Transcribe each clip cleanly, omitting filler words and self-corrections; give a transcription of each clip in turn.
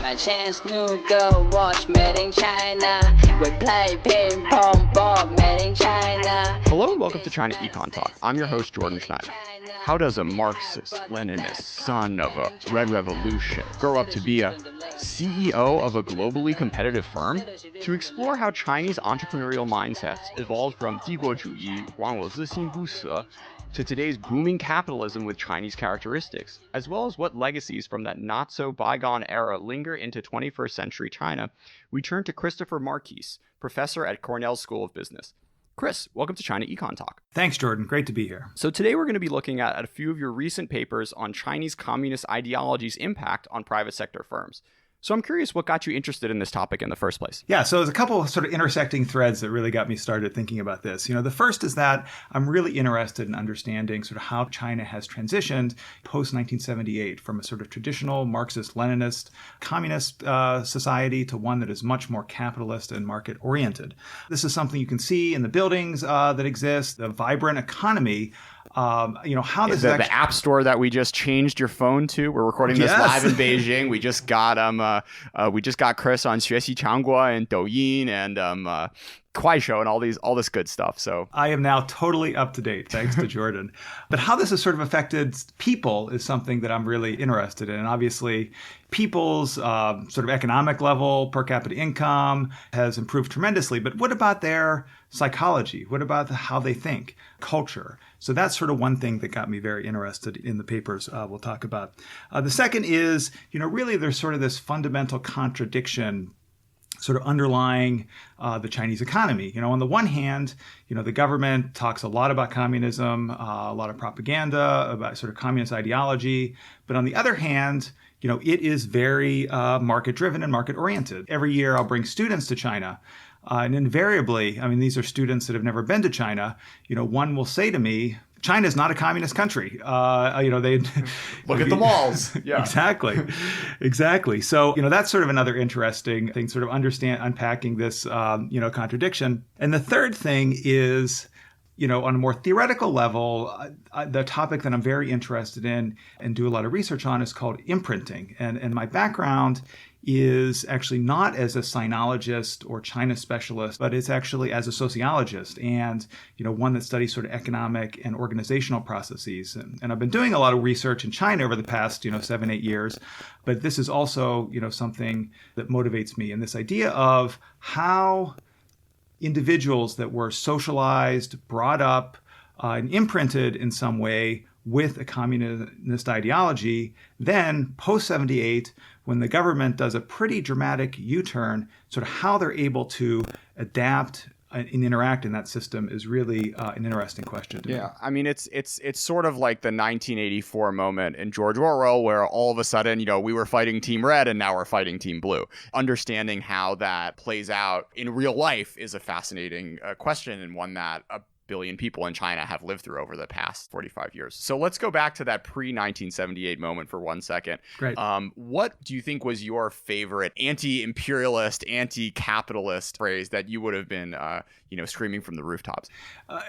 my chance to go watch Made in China. We play ping pong ball Made in China. Hello and welcome to ChinaEconTalk. I'm your host, Jordan Schneider. How does a Marxist, Leninist, son of a Red Revolution, grow up to be a CEO of a globally competitive firm? To explore how Chinese entrepreneurial mindsets evolved from 帝国主义,管我自信不死, to today's booming capitalism with Chinese characteristics, as well as what legacies from that not-so-bygone era linger into 21st century China, we turn to Christopher Marquis, professor at Cornell School of Business. Chris, welcome to ChinaEconTalk. Thanks, Jordan. Great to be here. So today we're going to be looking at a few of your recent papers on Chinese communist ideology's impact on private sector firms. So I'm curious what got you interested in this topic in the first place. Yeah, so there's a couple of sort of intersecting threads that really got me started thinking about this. The first is that I'm really interested in understanding sort of how China has transitioned post-1978 from a sort of traditional Marxist-Leninist communist society to one that is much more capitalist and market-oriented. This is something you can see in the buildings that exist, the vibrant economy. How this the app store that we just changed your phone to. We're recording this live in Beijing. We just got Chris on 学习强国 and Douyin and Kuaishou and all this good stuff. So I am now totally up to date, thanks to Jordan. But how this has sort of affected people is something that I'm really interested in. And obviously, people's sort of economic level, per capita income has improved tremendously. But what about their psychology? What about how they think? Culture? So that's sort of one thing that got me very interested in the papers we'll talk about. The second is, really there's sort of this fundamental contradiction sort of underlying the Chinese economy. On the one hand, the government talks a lot about communism, a lot of propaganda about sort of communist ideology. But on the other hand, it is very market-driven and market-oriented. Every year I'll bring students to China. And invariably, these are students that have never been to China. One will say to me, China is not a communist country. They look at the malls. Yeah, exactly. So, that's sort of another interesting thing, sort of unpacking this, contradiction. And the third thing is, on a more theoretical level, the topic that I'm very interested in and do a lot of research on is called imprinting. And my background is actually not as a sinologist or China specialist, but it's actually as a sociologist and, one that studies sort of economic and organizational processes. And I've been doing a lot of research in China over the past, 7-8 years. But this is also, something that motivates me. And this idea of how individuals that were socialized, brought up, and imprinted in some way with a communist ideology, then post-78, when the government does a pretty dramatic U-turn, sort of how they're able to adapt and interact in that system is really an interesting question to me. It's sort of like the 1984 moment in George Orwell, where all of a sudden, we were fighting Team Red and now we're fighting Team Blue. Understanding how that plays out in real life is a fascinating question, and one that a billion people in China have lived through over the past 45 years. So let's go back to that pre-1978 moment for 1 second. Great. What do you think was your favorite anti-imperialist, anti-capitalist phrase that you would have been, screaming from the rooftops?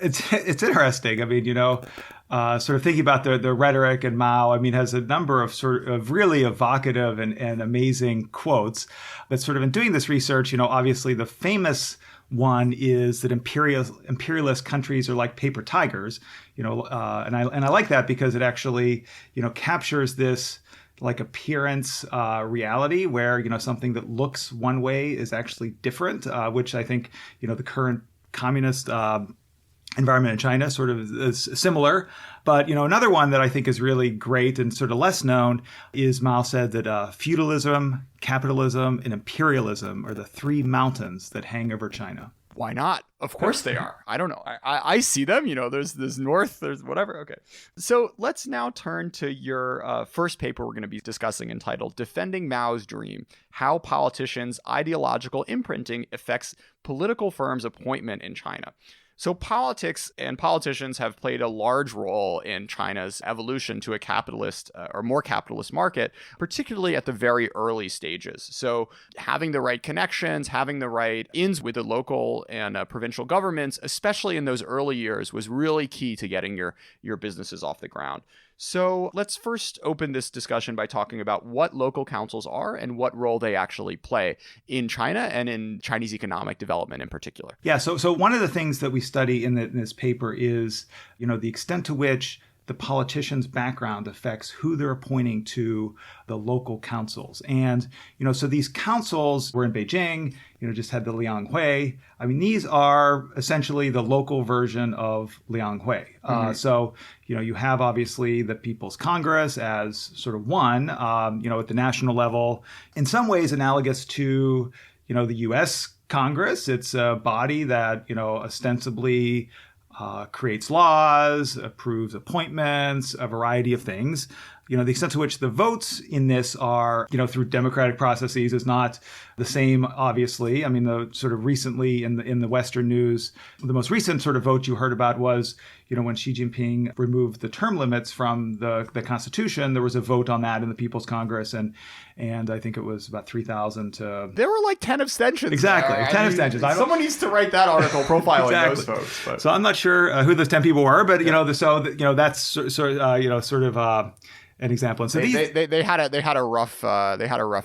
It's interesting. Sort of thinking about the rhetoric and Mao, has a number of sort of really evocative and amazing quotes. But sort of in doing this research, obviously the famous one is that imperialist countries are like paper tigers, and I like that because it actually, captures this like appearance reality where, something that looks one way is actually different, which I think, the current communist environment in China sort of is similar. But, another one that I think is really great and sort of less known is Mao said that feudalism, capitalism, and imperialism are the three mountains that hang over China. Why not? Of course they are. I don't know. I see them. There's north, there's whatever. Okay. So let's now turn to your first paper we're going to be discussing, entitled Defending Mao's Dream: How Politicians' Ideological Imprinting Affects Political Firms' Appointment in China. So politics and politicians have played a large role in China's evolution to a capitalist or more capitalist market, particularly at the very early stages. So having the right connections, having the right ins with the local and provincial governments, especially in those early years, was really key to getting your businesses off the ground. So let's first open this discussion by talking about what local councils are and what role they actually play in China and in Chinese economic development in particular. Yeah, so one of the things that we study in this paper is, the extent to which the politician's background affects who they're appointing to the local councils. And, so these councils were in Beijing, just had the Lianghui. I mean, these are essentially the local version of Lianghui. So, you have obviously the People's Congress as sort of one, at the national level, in some ways analogous to, the U.S. Congress. It's a body that, ostensibly creates laws, approves appointments, a variety of things. The extent to which the votes in this are, through democratic processes is not the same, obviously. I mean, the sort of recently in the Western news, the most recent sort of vote you heard about was, when Xi Jinping removed the term limits from the Constitution, there was a vote on that in the People's Congress, and I think it was about 3,000 to... There were like 10 abstentions. Exactly, there. 10 abstentions. Someone needs to write that article profiling exactly. those folks. But. So I'm not sure who those 10 people were, but that's sort of an example. And so they had a rough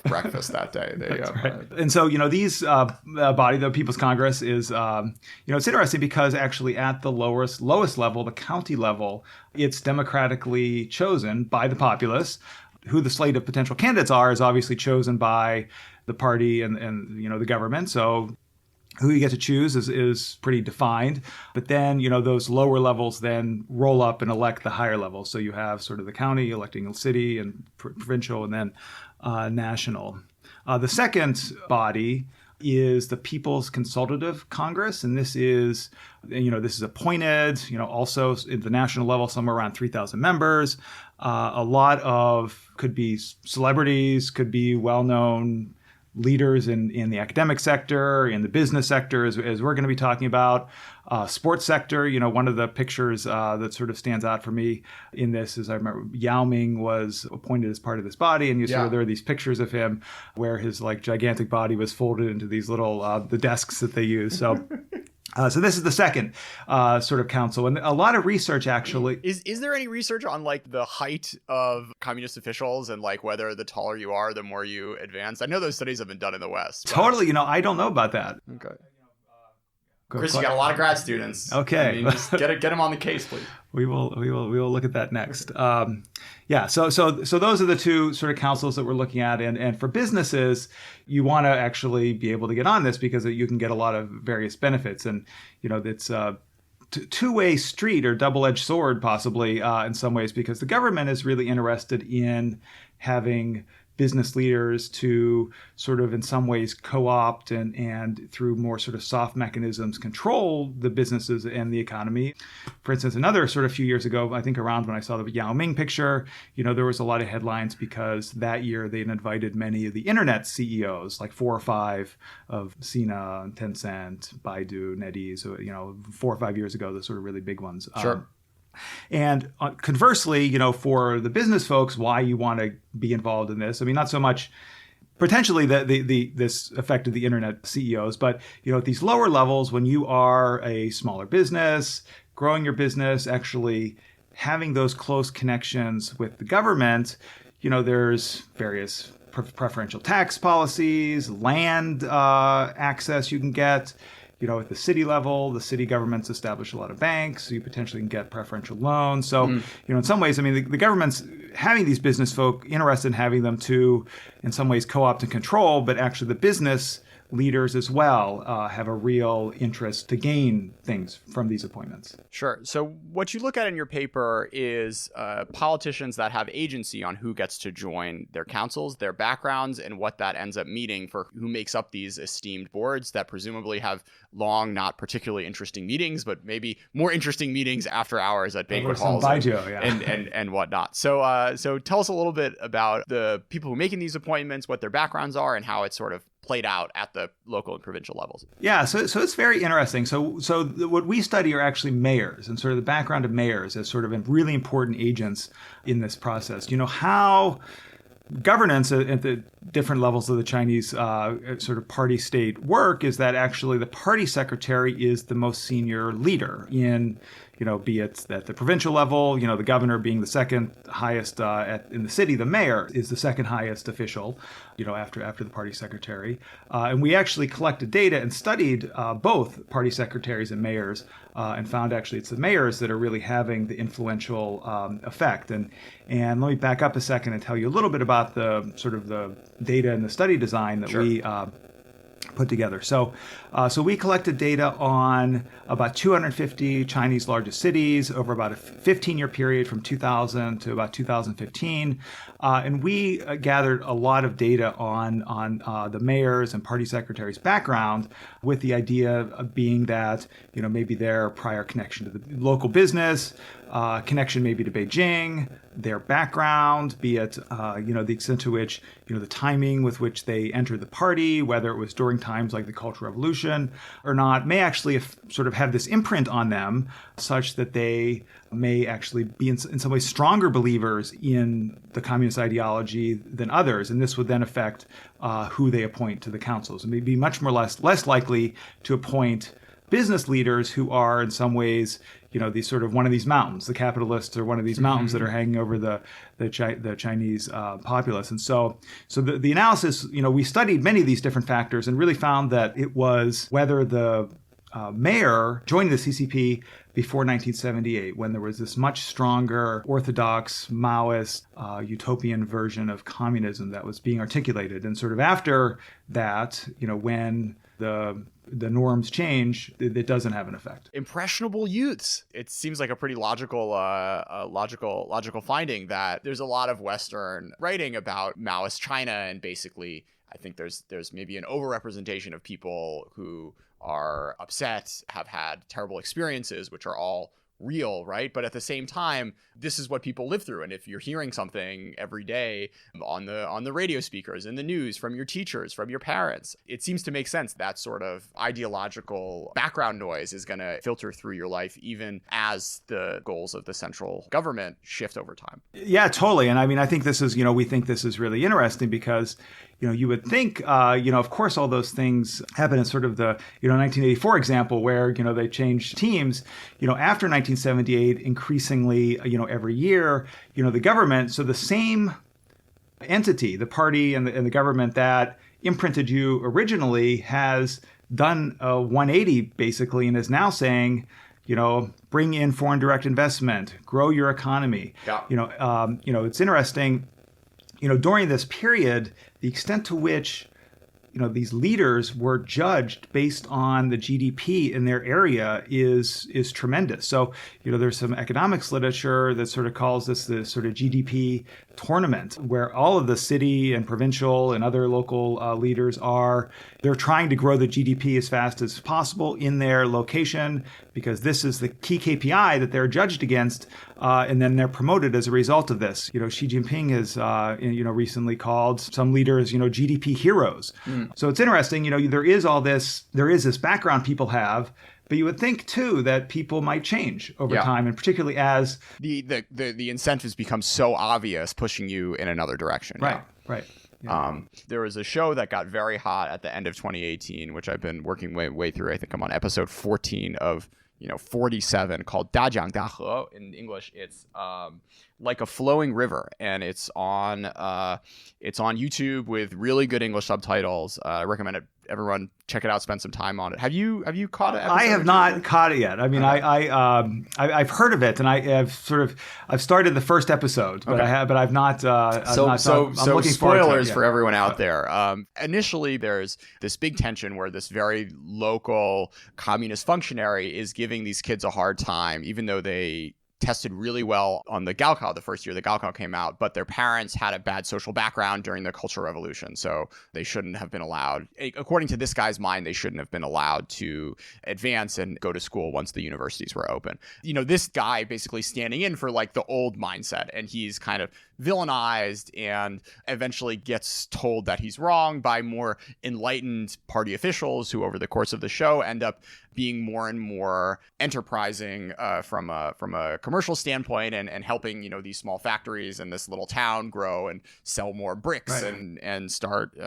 breakfast that day. Right. And so these body, the People's Congress, is it's interesting because actually at the lowest level, the county level, it's democratically chosen by the populace. Who the slate of potential candidates are is obviously chosen by the party and the government. So who you get to choose is pretty defined. But then, those lower levels then roll up and elect the higher levels. So you have sort of the county electing the city and provincial and then national. The second body is the People's Consultative Congress. And this is appointed, also at the national level, somewhere around 3,000 members. A lot of could be celebrities, could be well-known leaders in the academic sector, in the business sector, as we're going to be talking about. Sports sector, one of the pictures that sort of stands out for me in this is I remember Yao Ming was appointed as part of this body, and there are these pictures of him where his like gigantic body was folded into these little the desks that they use. So. So this is the second sort of council, and a lot of research actually. Is there any research on like the height of communist officials and like whether the taller you are, the more you advance? I know those studies have been done in the West. Totally, I don't know about that. Okay. Chris, you got a lot of grad students. Okay, I mean, just get them on the case, please. We will look at that next. So those are the two sort of councils that we're looking at, and for businesses, you want to actually be able to get on this because you can get a lot of various benefits, and it's a two-way street or double-edged sword possibly in some ways, because the government is really interested in having business leaders to sort of in some ways co-opt and through more sort of soft mechanisms control the businesses and the economy. For instance, another sort of few years ago, I think around when I saw the Yao Ming picture, there was a lot of headlines because that year they'd invited many of the internet CEOs, like 4 or 5 of Sina, Tencent, Baidu, NetEase, 4 or 5 years ago, the sort of really big ones. Sure. And conversely, for the business folks, why you want to be involved in this? I mean, not so much potentially this affected the internet CEOs, but at these lower levels, when you are a smaller business, growing your business, actually having those close connections with the government, there's various preferential tax policies, land access you can get. At the city level, the city governments establish a lot of banks, so you potentially can get preferential loans. So, in some ways, I mean, the government's having these business folk interested in having them to, in some ways, co-opt and control, but actually the business leaders as well have a real interest to gain things from these appointments. Sure. So what you look at in your paper is politicians that have agency on who gets to join their councils, their backgrounds, and what that ends up meaning for who makes up these esteemed boards that presumably have long, not particularly interesting meetings, but maybe more interesting meetings after hours at banquet halls and whatnot. So tell us a little bit about the people who are making these appointments, what their backgrounds are, and how it's sort of played out at the local and provincial levels. Yeah, so it's very interesting. So what we study are actually mayors and sort of the background of mayors as sort of really important agents in this process. How governance at the different levels of the Chinese sort of party state work is that actually the party secretary is the most senior leader in, be it at the provincial level, the governor being the second highest in the city, the mayor is the second highest official, after the party secretary. And we actually collected data and studied both party secretaries and mayors and found actually it's the mayors that are really having the influential effect. And let me back up a second and tell you a little bit about the sort of the data and the study design that we put together. So we collected data on about 250 Chinese largest cities over about a 15-year period from 2000 to about 2015. And we gathered a lot of data on the mayors and party secretaries' background, with the idea of being that, maybe their prior connection to the local business, connection maybe to Beijing, their background, be it, the extent to which, the timing with which they entered the party, whether it was during times like the Cultural Revolution or not, may actually sort of have this imprint on them such that they may actually be in some ways stronger believers in the communist ideology than others. And this would then affect who they appoint to the councils, and may be much more less likely to appoint business leaders who are in some ways, these sort of one of these mountains, the capitalists are one of these mountains that are hanging over the Chinese populace. And so the analysis, we studied many of these different factors and really found that it was whether the mayor joined the CCP before 1978, when there was this much stronger orthodox Maoist utopian version of communism that was being articulated. And sort of after that, when the norms change, it doesn't have an effect. Impressionable youths. It seems like a pretty logical finding that there's a lot of Western writing about Maoist China, and basically, I think there's maybe an overrepresentation of people who are upset, have had terrible experiences, which are all real, right? But at the same time, this is what people live through. And if you're hearing something every day on the radio speakers, in the news, from your teachers, from your parents, it seems to make sense that sort of ideological background noise is going to filter through your life, even as the goals of the central government shift over time. Yeah, totally. And I mean, I think this is, we think this is really interesting because, you would think, of course, all those things happen in sort of the, 1984 example where, they changed teams, after 1978, increasingly, every year, the government, so the same entity, the party and the government that imprinted you originally has done a 180 basically and is now saying, bring in foreign direct investment, grow your economy. Yeah. It's interesting, during this period, the extent to which, these leaders were judged based on the GDP in their area is tremendous. So, there's some economics literature that sort of calls this the sort of GDP tournament, where all of the city and provincial and other local leaders they're trying to grow the GDP as fast as possible in their location, because this is the key KPI that they're judged against, and then they're promoted as a result of this. Xi Jinping has, recently called some leaders, GDP heroes. So it's interesting, there is this background people have, but you would think too that people might change over time, and particularly as the incentives become so obvious, pushing you in another direction. Right. Yeah. There was a show that got very hot at the end of 2018, which I've been working way through. I think I'm on episode 14 of 47, called 大江大河. In English, it's like a flowing river, and it's on YouTube with really good English subtitles. I recommend it. Everyone check it out. Spend some time on it. Have you caught it? I have not caught it yet. I mean, okay. I've heard of it, and I've started the first episode, but okay. I've not. So spoilers for everyone out there. Initially, there's this big tension where this very local communist functionary is giving these kids a hard time, even though they tested really well on the Gaokao the first year the Gaokao came out, but their parents had a bad social background during the Cultural Revolution, so they shouldn't have been allowed. According to this guy's mind, they shouldn't have been allowed to advance and go to school once the universities were open. This guy basically standing in for like the old mindset, and he's kind of villainized and eventually gets told that he's wrong by more enlightened party officials who over the course of the show end up being more and more enterprising from a commercial commercial standpoint and helping, these small factories in this little town grow and sell more bricks and start,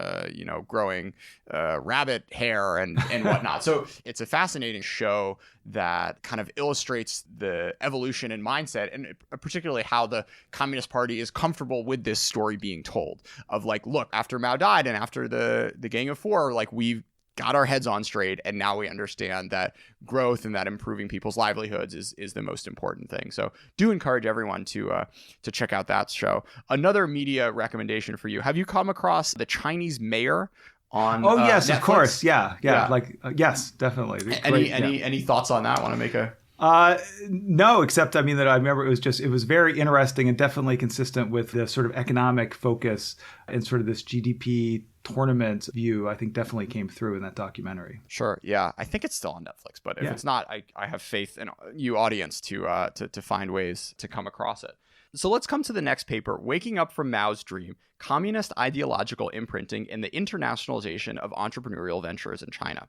growing rabbit hair and whatnot. So it's a fascinating show that kind of illustrates the evolution in mindset, and particularly how the Communist Party is comfortable with this story being told of like, look, after Mao died and after the Gang of Four, like we've got our heads on straight, and now we understand that growth and that improving people's livelihoods is the most important thing. So do encourage everyone to check out that show. Another media recommendation for you. Have you come across The Chinese Mayor on yes, Netflix? Of course. Yeah. Yes, definitely. Any thoughts on that? Want to make a no, except that I remember it was very interesting and definitely consistent with the sort of economic focus and sort of this GDP tournament view. I think definitely came through in that documentary. Sure. Yeah. I think it's still on Netflix, but if it's not, I have faith in you audience to find ways to come across it. So let's come to the next paper, Waking Up from Mao's Dream, Communist Ideological Imprinting and the Internationalization of Entrepreneurial Ventures in China.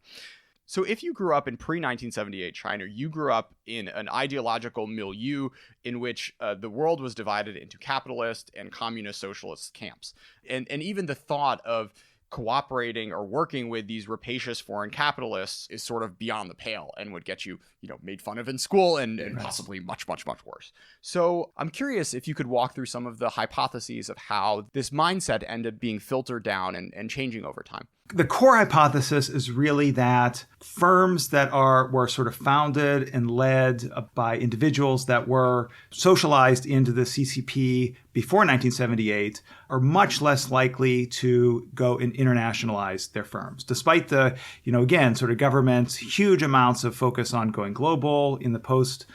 So if you grew up in pre-1978 China, you grew up in an ideological milieu in which the world was divided into capitalist and communist socialist camps. And even the thought of cooperating or working with these rapacious foreign capitalists is sort of beyond the pale and would get you, made fun of in school and possibly much, much, much worse. So I'm curious if you could walk through some of the hypotheses of how this mindset ended up being filtered down and changing over time. The core hypothesis is really that firms that were sort of founded and led by individuals that were socialized into the CCP before 1978 are much less likely to go and internationalize their firms, despite the, again, sort of government's huge amounts of focus on going global in the post,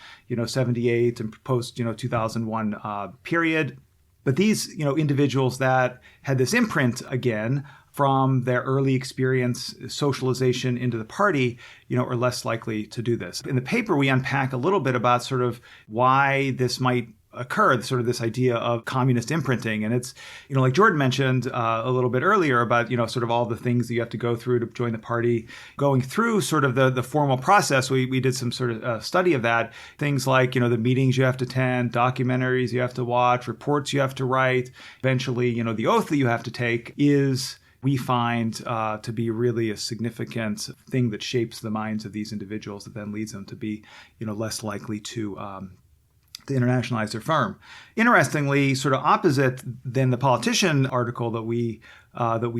78 and post, 2001 period. But these, individuals that had this imprint again from their early experience, socialization into the party, are less likely to do this. In the paper, we unpack a little bit about sort of why this might occur, sort of this idea of communist imprinting. And it's, like Jordan mentioned a little bit earlier about, sort of all the things that you have to go through to join the party. Going through sort of the formal process, we did some sort of study of that. Things like, the meetings you have to attend, documentaries you have to watch, reports you have to write. Eventually, the oath that you have to take is, we find to be really a significant thing that shapes the minds of these individuals that then leads them to be, less likely to internationalize their firm. Interestingly, sort of opposite than the politician article that we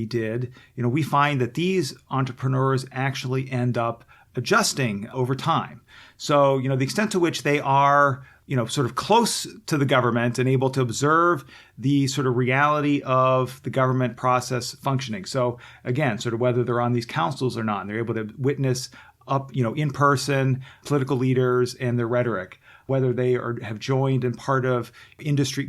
did, we find that these entrepreneurs actually end up adjusting over time. So, the extent to which they are sort of close to the government and able to observe the sort of reality of the government process functioning. So again, sort of whether they're on these councils or not, and they're able to witness up, in person, political leaders and their rhetoric, whether they have joined and part of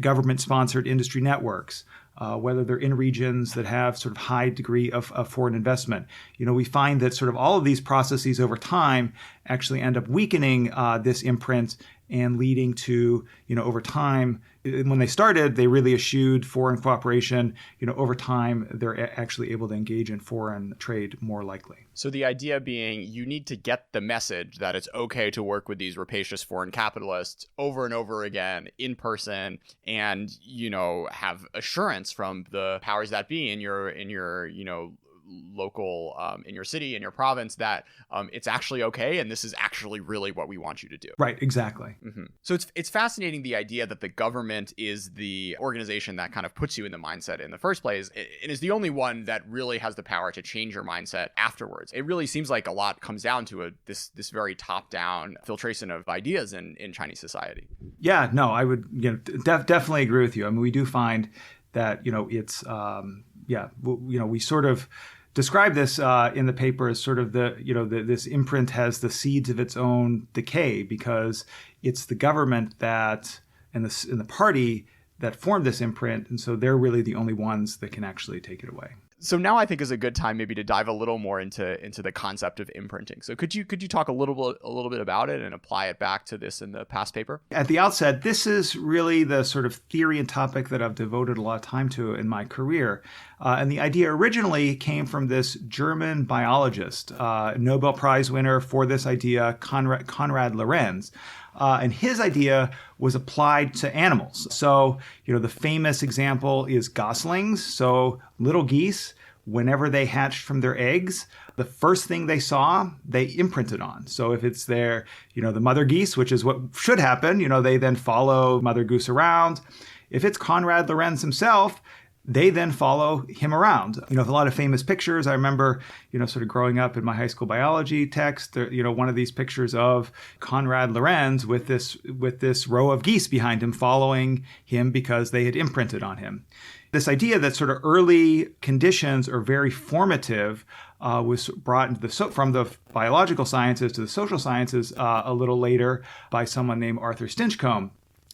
government-sponsored industry networks, whether they're in regions that have sort of high degree of foreign investment. We find that sort of all of these processes over time actually end up weakening this imprint and leading to, over time, when they started, they really eschewed foreign cooperation. Over time, they're actually able to engage in foreign trade more likely. So the idea being you need to get the message that it's okay to work with these rapacious foreign capitalists over and over again in person and, have assurance from the powers that be in your local, in your city, in your province, that it's actually okay and this is actually really what we want you to do. Right, exactly. Mm-hmm. So it's fascinating, the idea that the government is the organization that kind of puts you in the mindset in the first place and is the only one that really has the power to change your mindset afterwards. It really seems like a lot comes down to this very top-down filtration of ideas in Chinese society. Yeah, no, I would definitely agree with you. I mean, we do find that, it's, we sort of describe this in the paper as sort of this imprint has the seeds of its own decay because it's the government and the party that formed this imprint, and so they're really the only ones that can actually take it away. So now I think is a good time maybe to dive a little more into the concept of imprinting. So could you talk a little bit about it and apply it back to this in the past paper? At the outset, this is really the sort of theory and topic that I've devoted a lot of time to in my career. And the idea originally came from this German biologist, Nobel Prize winner for this idea, Konrad Lorenz. And his idea was applied to animals. So, the famous example is goslings. So little geese, whenever they hatched from their eggs, the first thing they saw, they imprinted on. So if it's the mother geese, which is what should happen, they then follow mother goose around. If it's Konrad Lorenz himself, they then follow him around. A lot of famous pictures. I remember, sort of growing up in my high school biology text, one of these pictures of Konrad Lorenz with this row of geese behind him following him because they had imprinted on him. This idea that sort of early conditions are very formative was brought into from the biological sciences to the social sciences a little later by someone named Arthur Stinchcombe.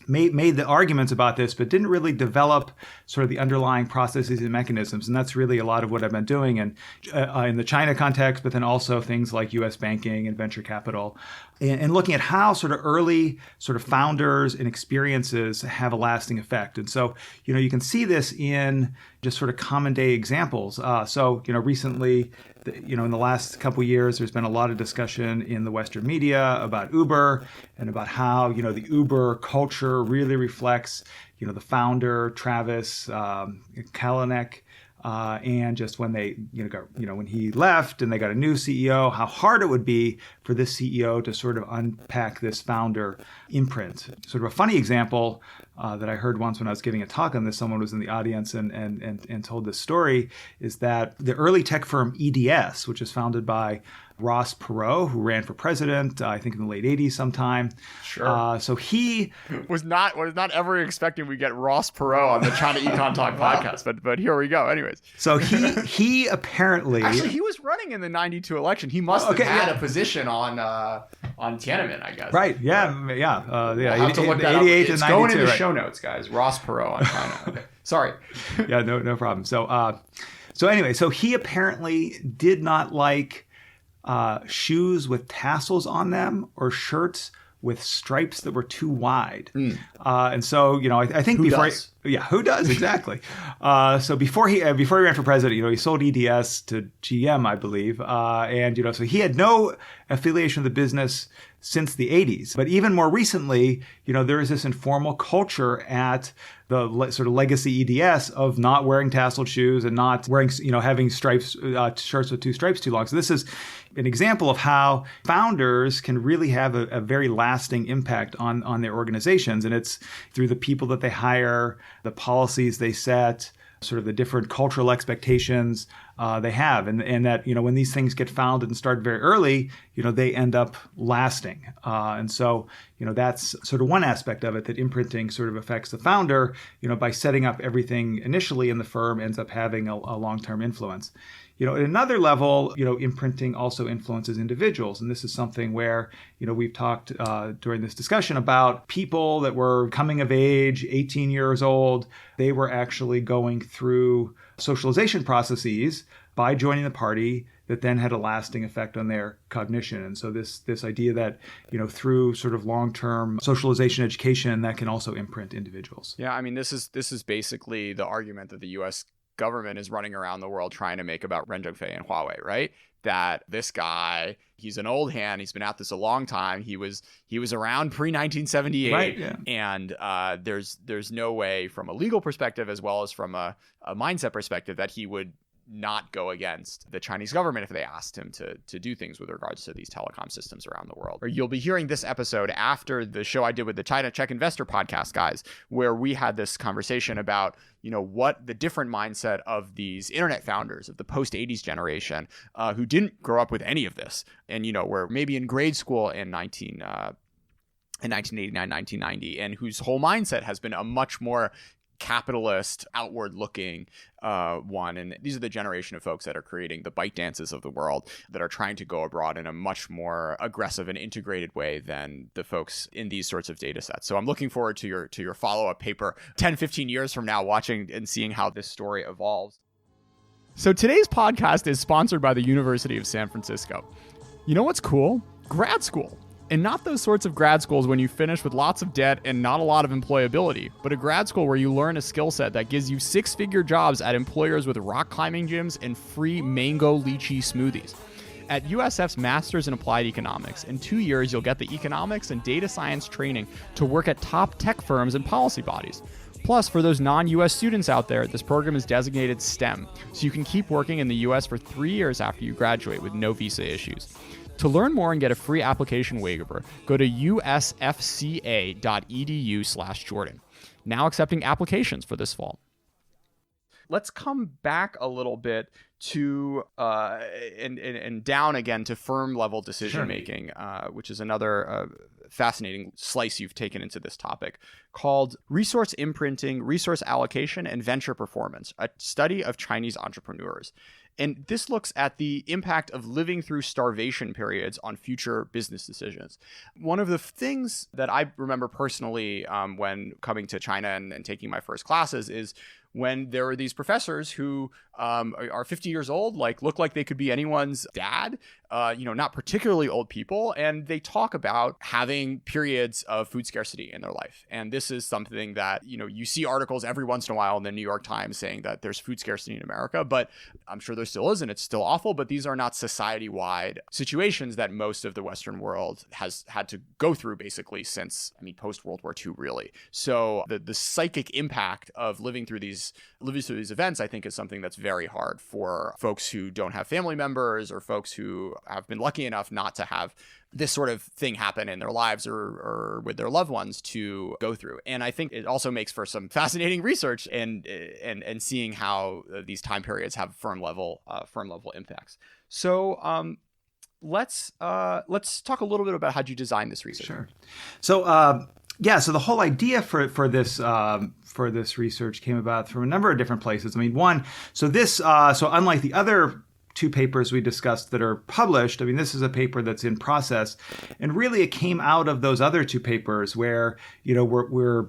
Made the arguments about this, but didn't really develop sort of the underlying processes and mechanisms. And that's really a lot of what I've been doing in the China context, but then also things like U.S. banking and venture capital, and looking at how sort of early sort of founders and experiences have a lasting effect. And so, you can see this in just sort of common day examples. Recently, in the last couple of years, there's been a lot of discussion in the Western media about Uber and about how, the Uber culture really reflects, the founder, Travis Kalanick, and just when they, when he left and they got a new CEO, how hard it would be for this CEO to sort of unpack this founder imprint. Sort of a funny example that I heard once when I was giving a talk on this, someone was in the audience and told this story, is that the early tech firm EDS, which was founded by Ross Perot, who ran for president, I think in the late 80s sometime. Sure. So he was not ever expecting we get Ross Perot on the ChinaEconTalk podcast, but here we go. Anyways. So he apparently actually he was running in the 92 election. He must have had a position on Tiananmen, I guess. Right. Yeah. We'll have to look that up. It's going in the show notes, guys. Ross Perot on China. Okay. Sorry. Yeah. No problem. So anyway, so he apparently did not like shoes with tassels on them or shirts with stripes that were too wide. And so, I think who does exactly? So before he ran for president, he sold EDS to GM, I believe. And, so he had no affiliation with the business since the 80s. But even more recently, there is this informal culture at the sort of legacy EDS of not wearing tasseled shoes and not wearing, having stripes, shirts with two stripes too long. So this is an example of how founders can really have a very lasting impact on their organizations. And it's through the people that they hire, the policies they set, sort of the different cultural expectations they have. And that, when these things get founded and start very early, they end up lasting. And so, that's sort of one aspect of it, that imprinting sort of affects the founder, by setting up everything initially in the firm ends up having a long-term influence. At another level, imprinting also influences individuals. And this is something where, we've talked during this discussion about people that were coming of age, 18 years old. They were actually going through socialization processes by joining the party that then had a lasting effect on their cognition. And so this idea that, through sort of long-term socialization education, that can also imprint individuals. Yeah, I mean, this is basically the argument that the U.S. government is running around the world trying to make about Ren Zhengfei and Huawei, right? That this guy, he's an old hand. He's been at this a long time. He was around pre-1978, right, yeah. And there's no way from a legal perspective as well as from a mindset perspective that he would not go against the Chinese government if they asked him to do things with regards to these telecom systems around the world. Or you'll be hearing this episode after the show I did with the China Check Investor podcast guys, where we had this conversation about, what the different mindset of these internet founders of the post-80s generation who didn't grow up with any of this and, were maybe in grade school in 1989, 1990, and whose whole mindset has been a much more capitalist, outward-looking one. And these are the generation of folks that are creating the ByteDances of the world, that are trying to go abroad in a much more aggressive and integrated way than the folks in these sorts of data sets. So I'm looking forward to your follow-up paper 10, 15 years from now, watching and seeing how this story evolves. So today's podcast is sponsored by the University of San Francisco. You know what's cool? Grad school. And not those sorts of grad schools when you finish with lots of debt and not a lot of employability, but a grad school where you learn a skill set that gives you six-figure jobs at employers with rock climbing gyms and free mango lychee smoothies. At USF's Masters in Applied Economics, in 2 years, you'll get the economics and data science training to work at top tech firms and policy bodies. Plus, for those non-US students out there, this program is designated STEM, so you can keep working in the US for 3 years after you graduate with no visa issues. To learn more and get a free application waiver, go to usfca.edu/Jordan. Now accepting applications for this fall. Let's come back a little bit to and down again to firm level decision making, which is another fascinating slice you've taken into this topic, called Resource Imprinting, Resource Allocation, and Venture Performance, a study of Chinese entrepreneurs. And this looks at the impact of living through starvation periods on future business decisions. One of the things that I remember personally when coming to China and taking my first classes is when there were these professors who are 50 years old, look like they could be anyone's dad, not particularly old people. And they talk about having periods of food scarcity in their life. And this is something that, you see articles every once in a while in the New York Times saying that there's food scarcity in America, but I'm sure there still is, and it's still awful. But these are not society-wide situations that most of the Western world has had to go through basically since, post-World War II, really. So the psychic impact of living through these events, I think, is something that's very hard for folks who don't have family members or folks who have been lucky enough not to have this sort of thing happen in their lives or with their loved ones to go through. And I think it also makes for some fascinating research and seeing how these time periods have firm level impacts. So let's talk a little bit about how you design this research. Sure. So so the whole idea for this research came about from a number of different places. So unlike the other two papers we discussed that are published, this is a paper that's in process, and really it came out of those other two papers where we're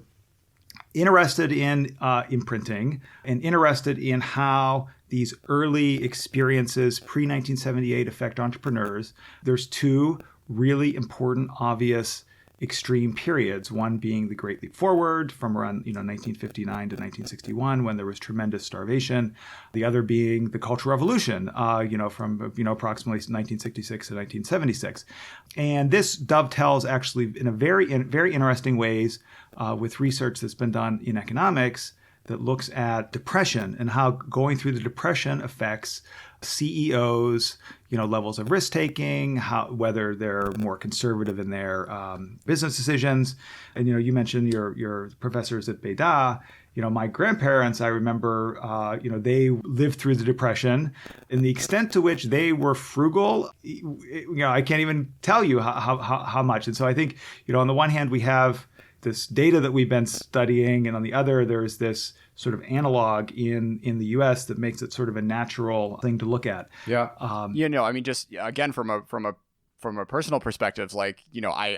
interested in imprinting and interested in how these early experiences pre-1978 affect entrepreneurs. There's two really important, obvious extreme periods, one being the Great Leap Forward from around 1959 to 1961 when there was tremendous starvation, the other being the Cultural Revolution from approximately 1966 to 1976. And this dovetails actually in very interesting ways with research that's been done in economics that looks at depression and how going through the depression affects CEOs, levels of risk taking, whether they're more conservative in their business decisions. And you mentioned your professors at Beida. My grandparents, I remember, they lived through the Depression, and the extent to which they were frugal, I can't even tell you how much. And so I think, on the one hand, we have this data that we've been studying, and on the other, there's this sort of analog in the U.S. that makes it sort of a natural thing to look at. Yeah. Just again from a personal perspective, I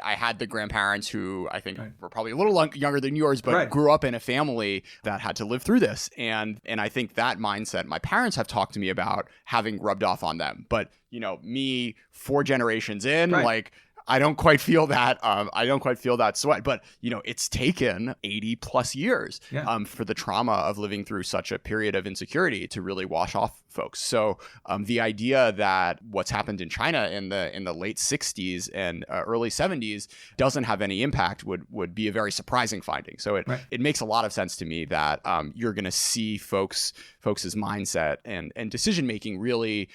had the grandparents who I think were probably a little younger than yours, but grew up in a family that had to live through this, and I think that mindset my parents have talked to me about having rubbed off on them. But me 4 generations in, I don't quite feel that. I don't quite feel that sweat. But it's taken 80 plus years for the trauma of living through such a period of insecurity to really wash off folks. So the idea that what's happened in China in the late 60s and early 70s doesn't have any impact would be a very surprising finding. So it makes a lot of sense to me that you're going to see folks' mindset and decision making really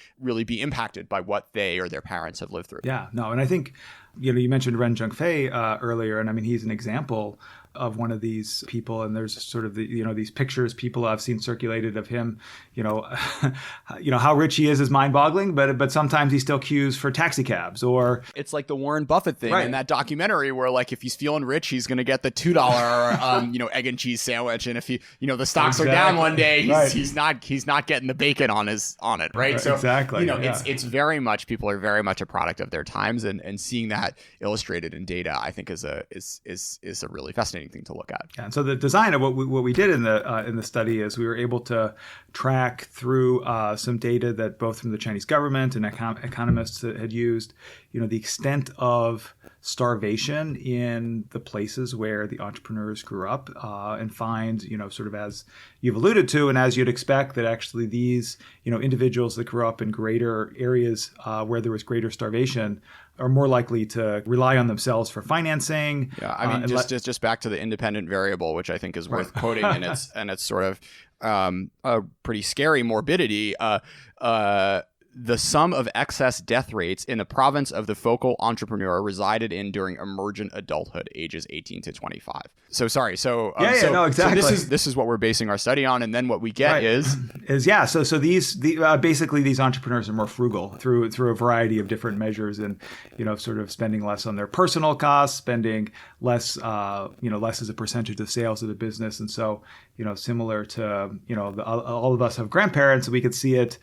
be impacted by what they or their parents have lived through. Yeah, no, and I think you mentioned Ren Zhengfei earlier, and he's an example of one of these people. And there's sort of these pictures people have seen circulated of him. How rich he is mind-boggling, but sometimes he still queues for taxi cabs, or it's like the Warren Buffett thing in that documentary where if he's feeling rich, he's going to get the $2 egg and cheese sandwich, and if the stocks are down one day, he's not getting the bacon on it, right? So exactly, it's very much, people are very much a product of their times, and seeing that illustrated in data, I think is a really fascinating thing to look at. Yeah, and so the design of what we did in the study is we were able to track through some data that both from the Chinese government and economists had used, the extent of starvation in the places where the entrepreneurs grew up, and find, sort of as you've alluded to, and as you'd expect, that actually these, individuals that grew up in greater areas where there was greater starvation are more likely to rely on themselves for financing. Yeah, I mean, just back to the independent variable, which I think is worth quoting, and it's sort of a pretty scary morbidity. The sum of excess death rates in the province of the focal entrepreneur resided in during emergent adulthood, ages 18 to 25. So sorry. So no, exactly. So this is what we're basing our study on, and then what we get is So basically these entrepreneurs are more frugal through a variety of different measures, and sort of spending less on their personal costs, spending less less as a percentage of sales of the business, and so similar to all of us have grandparents, we could see it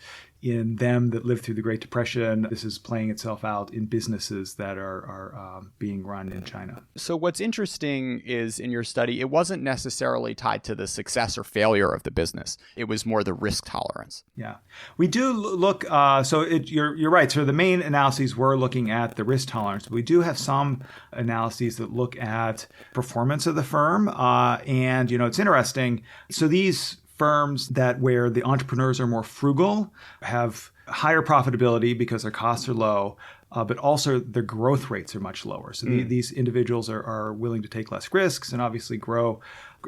in them that lived through the Great Depression. This is playing itself out in businesses that are being run in China. So what's interesting is in your study, it wasn't necessarily tied to the success or failure of the business. It was more the risk tolerance. Yeah, we do look. You're right. So the main analyses were looking at the risk tolerance. But we do have some analyses that look at performance of the firm, and it's interesting. So these firms where the entrepreneurs are more frugal have higher profitability because their costs are low, but also their growth rates are much lower. So these individuals are willing to take less risks and obviously grow,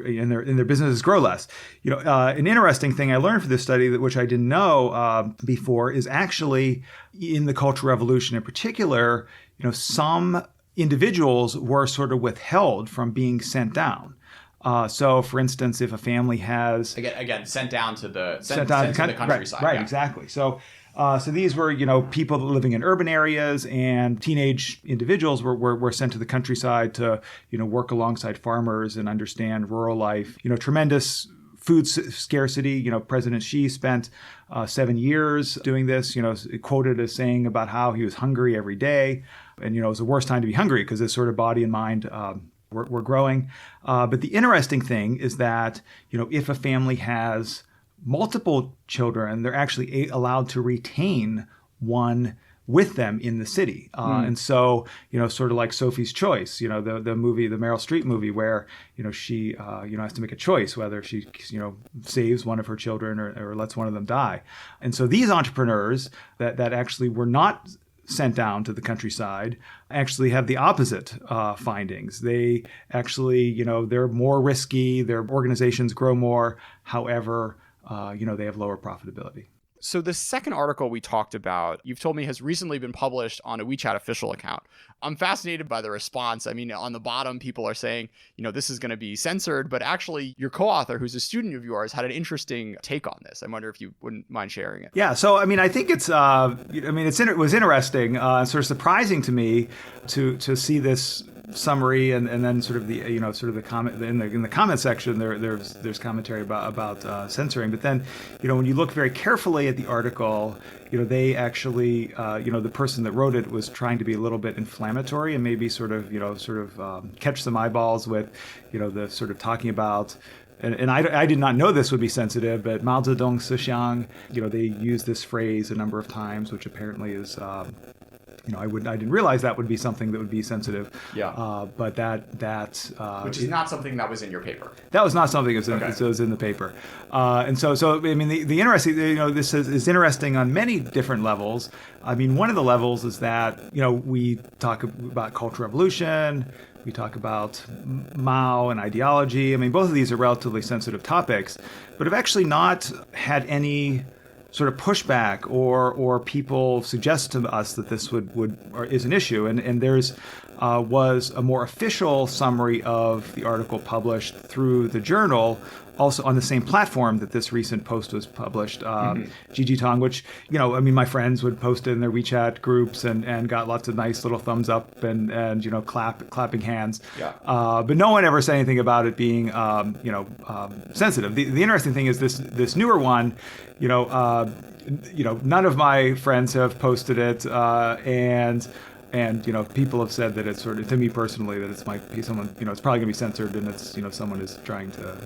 and their businesses grow less. An interesting thing I learned from this study, which I didn't know before, is actually in the Cultural Revolution in particular, some individuals were sort of withheld from being sent down. So, for instance, if a family has again sent down to the countryside, right, exactly. So these were people living in urban areas, and teenage individuals were sent to the countryside to work alongside farmers and understand rural life. Tremendous food scarcity. President Xi spent 7 years doing this. Quoted as saying about how he was hungry every day, and it was the worst time to be hungry because his sort of body and mind we're growing. But the interesting thing is that, if a family has multiple children, they're actually allowed to retain one with them in the city. And so, sort of like Sophie's Choice, the movie, the Meryl Streep movie, where, she, has to make a choice whether she, saves one of her children or lets one of them die. And so these entrepreneurs that actually were not sent down to the countryside actually have the opposite findings. They actually, they're more risky, their organizations grow more. However, they have lower profitability. So the second article we talked about, you've told me, has recently been published on a WeChat official account. I'm fascinated by the response. I mean, on the bottom, people are saying, this is going to be censored, but actually your co-author, who's a student of yours, had an interesting take on this. I wonder if you wouldn't mind sharing it. Yeah. So, I think it's, it was interesting, sort of surprising to me to see this summary, and then sort of the the comment in the comment section there's commentary about censoring, but then when you look very carefully at the article, they actually the person that wrote it was trying to be a little bit inflammatory and maybe sort of catch some eyeballs with the sort of talking about. And I did not know this would be sensitive, but Mao Zedong Sixiang, they use this phrase a number of times, which apparently is I didn't realize that would be something that would be sensitive. Yeah. But that which is not something that was in your paper. That was not something that was in the paper. And so the interesting, this is interesting on many different levels. One of the levels is that we talk about Cultural Revolution. We talk about Mao and ideology. Both of these are relatively sensitive topics, but have actually not had any sort of pushback or people suggest to us that this is an issue. And there's was a more official summary of the article published through the journal, also on the same platform that this recent post was published, Gigi Tong, which, my friends would post it in their WeChat groups and got lots of nice little thumbs up and clapping hands. Yeah. But no one ever said anything about it being, sensitive. The interesting thing is this newer one, none of my friends have posted it, and people have said that it's sort of, to me personally, that it might be someone, it's probably going to be censored, and it's, someone is trying to,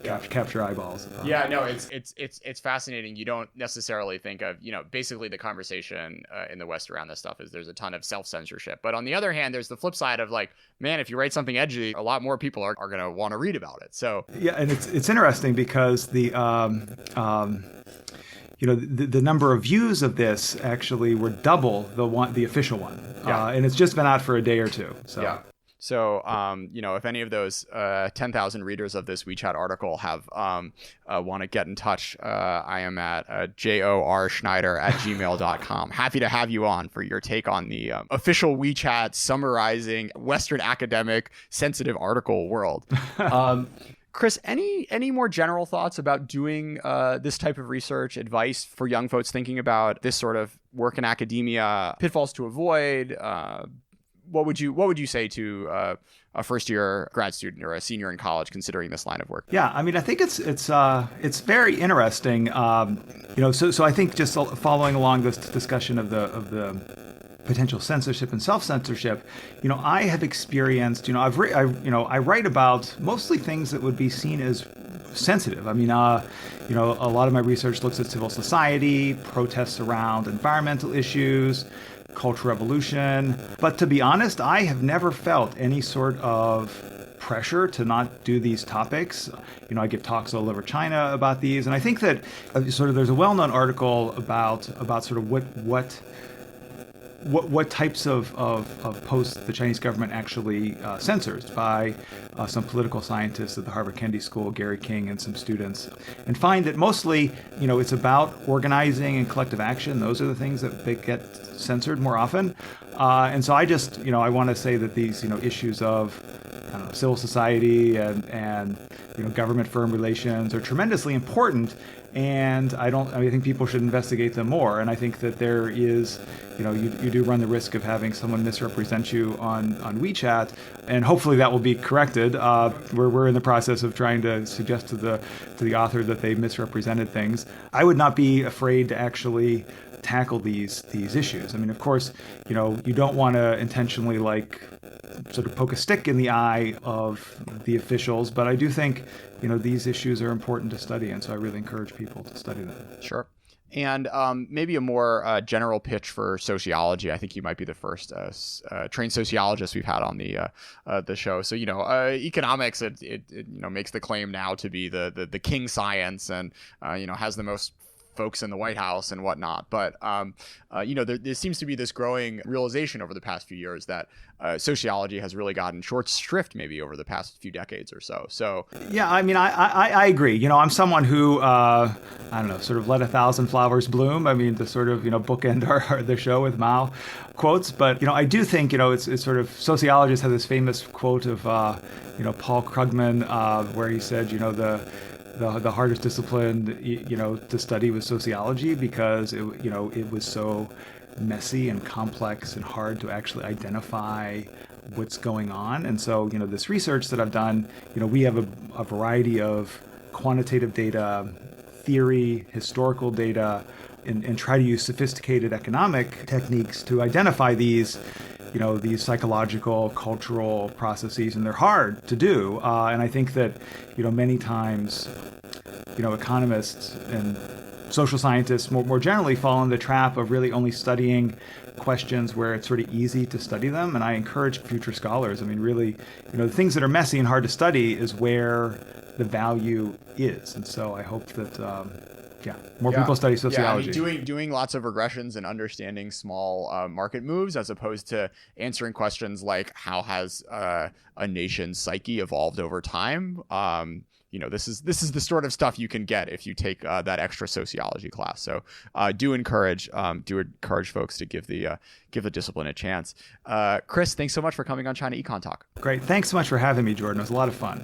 capture eyeballs. Yeah, no, it's fascinating. You don't necessarily think of, basically the conversation in the West around this stuff is there's a ton of self-censorship. But on the other hand, there's the flip side of like, man, if you write something edgy, a lot more people are going to want to read about it. So yeah, and it's interesting because the number of views of this actually were double the official one, and it's just been out for a day or two. So. Yeah. So, if any of those 10,000 readers of this WeChat article have want to get in touch, I am at jorschneider@gmail.com. Happy to have you on for your take on the official WeChat summarizing Western academic sensitive article world. Chris, any more general thoughts about doing this type of research, advice for young folks thinking about this sort of work in academia, pitfalls to avoid? What would you say to a first year grad student or a senior in college considering this line of work? Yeah, I mean, I think it's very interesting. So I think just following along this discussion of the potential censorship and self-censorship, I have experienced, I write about mostly things that would be seen as sensitive. I mean, a lot of my research looks at civil society, protests around environmental issues, Cultural Revolution. But to be honest, I have never felt any sort of pressure to not do these topics. I give talks all over China about these, and I think that there's a well-known article about sort of what types of posts the Chinese government actually censors by some political scientists at the Harvard Kennedy School, Gary King, and some students, and find that mostly, it's about organizing and collective action. Those are the things that get censored more often. And so I just, I want to say that these, issues of civil society and government firm relations are tremendously important. And I think people should investigate them more. And I think that there is, you do run the risk of having someone misrepresent you on WeChat, and hopefully that will be corrected. We're in the process of trying to suggest to the author that they misrepresented things. I would not be afraid to actually tackle these issues. I mean, of course, you don't want to intentionally sort of poke a stick in the eye of the officials, but I do think, these issues are important to study, and so I really encourage people to study them. Sure. And maybe a more general pitch for sociology. I think you might be the first trained sociologist we've had on the show. So economics it makes the claim now to be the king science, and has the most folks in the White House and whatnot. But, there seems to be this growing realization over the past few years that sociology has really gotten short shrift maybe over the past few decades or so. So, yeah, I mean, I agree. I'm someone who, sort of let 1,000 flowers bloom. I mean, to sort of, bookend the show with Mao quotes. But, I do think, it's sort of, sociologists have this famous quote of, Paul Krugman, where he said, the hardest discipline, to study was sociology because it was so messy and complex and hard to actually identify what's going on. And so, this research that I've done, we have a variety of quantitative data, theory, historical data, and try to use sophisticated economic techniques to identify these psychological, cultural processes, and they're hard to do. And I think that, many times, economists and social scientists more generally fall in the trap of really only studying questions where it's sort of easy to study them. And I encourage future scholars, I mean, really, the things that are messy and hard to study is where the value is. And so I hope that, more people study sociology. Yeah, I mean, doing lots of regressions and understanding small market moves, as opposed to answering questions like how has a nation's psyche evolved over time. This is the sort of stuff you can get if you take that extra sociology class. So do encourage folks to give the discipline a chance. Chris, thanks so much for coming on ChinaEconTalk. Great. Thanks so much for having me, Jordan. It was a lot of fun.